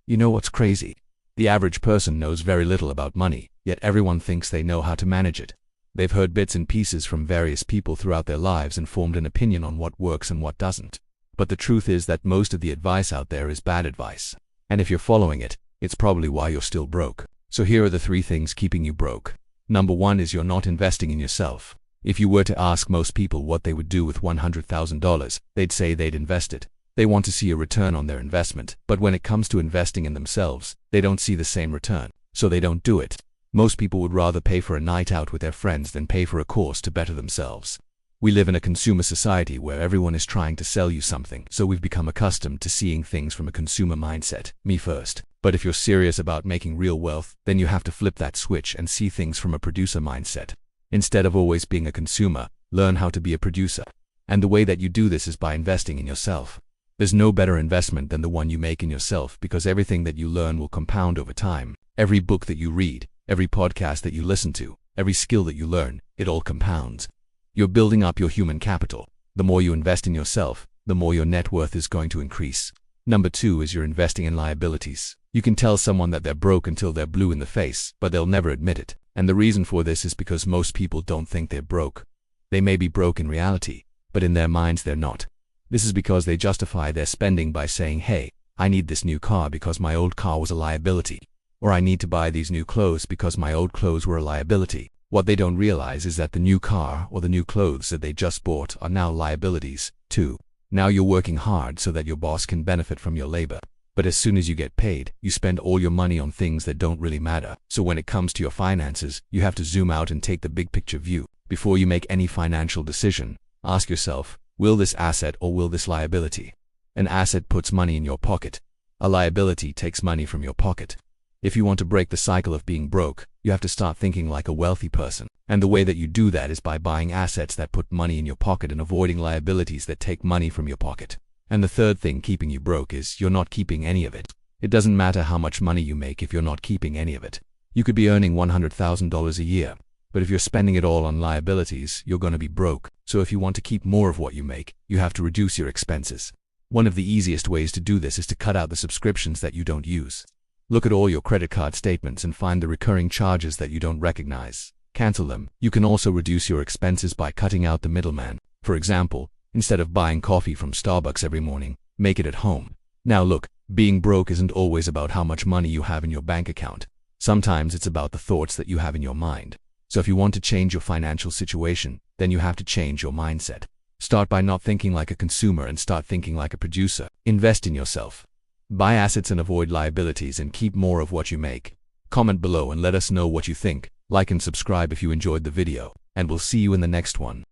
You know what's crazy? The average person knows very little about money, yet everyone thinks they know how to manage it. They've heard bits and pieces from various people throughout their lives and formed an opinion on what works and what doesn't. But the truth is that most of the advice out there is bad advice. And if you're following it, it's probably why you're still broke. So here are the 3 things keeping you broke. Number 1 is you're not investing in yourself. If you were to ask most people what they would do with $100,000, they'd say they'd invest it. They want to see a return on their investment, but when it comes to investing in themselves, they don't see the same return, so they don't do it. Most people would rather pay for a night out with their friends than pay for a course to better themselves. We live in a consumer society where everyone is trying to sell you something, so we've become accustomed to seeing things from a consumer mindset, me first. But if you're serious about making real wealth, then you have to flip that switch and see things from a producer mindset. Instead of always being a consumer, learn how to be a producer. And the way that you do this is by investing in yourself. There's no better investment than the one you make in yourself, because everything that you learn will compound over time. Every book that you read, every podcast that you listen to, every skill that you learn, it all compounds. You're building up your human capital. The more you invest in yourself, the more your net worth is going to increase. Number 2 is you're investing in liabilities. You can tell someone that they're broke until they're blue in the face, but they'll never admit it. And the reason for this is because most people don't think they're broke. They may be broke in reality, but in their minds they're not. This is because they justify their spending by saying, hey, I need this new car because my old car was a liability. Or I need to buy these new clothes because my old clothes were a liability. What they don't realize is that the new car or the new clothes that they just bought are now liabilities, too. Now you're working hard so that your boss can benefit from your labor. But as soon as you get paid, you spend all your money on things that don't really matter. So when it comes to your finances, you have to zoom out and take the big picture view. Before you make any financial decision, ask yourself, will this asset or will this liability? An asset puts money in your pocket. A liability takes money from your pocket. If you want to break the cycle of being broke, you have to start thinking like a wealthy person. And the way that you do that is by buying assets that put money in your pocket and avoiding liabilities that take money from your pocket. And the 3rd thing keeping you broke is you're not keeping any of it. It doesn't matter how much money you make if you're not keeping any of it. You could be earning $100,000 a year, but if you're spending it all on liabilities, you're going to be broke. So if you want to keep more of what you make, you have to reduce your expenses. One of the easiest ways to do this is to cut out the subscriptions that you don't use. Look at all your credit card statements and find the recurring charges that you don't recognize. Cancel them. You can also reduce your expenses by cutting out the middleman. For example, instead of buying coffee from Starbucks every morning, make it at home. Now look, being broke isn't always about how much money you have in your bank account. Sometimes it's about the thoughts that you have in your mind. So if you want to change your financial situation, then you have to change your mindset. Start by not thinking like a consumer and start thinking like a producer. Invest in yourself. Buy assets and avoid liabilities and keep more of what you make. Comment below and let us know what you think. Like and subscribe if you enjoyed the video, and we'll see you in the next one.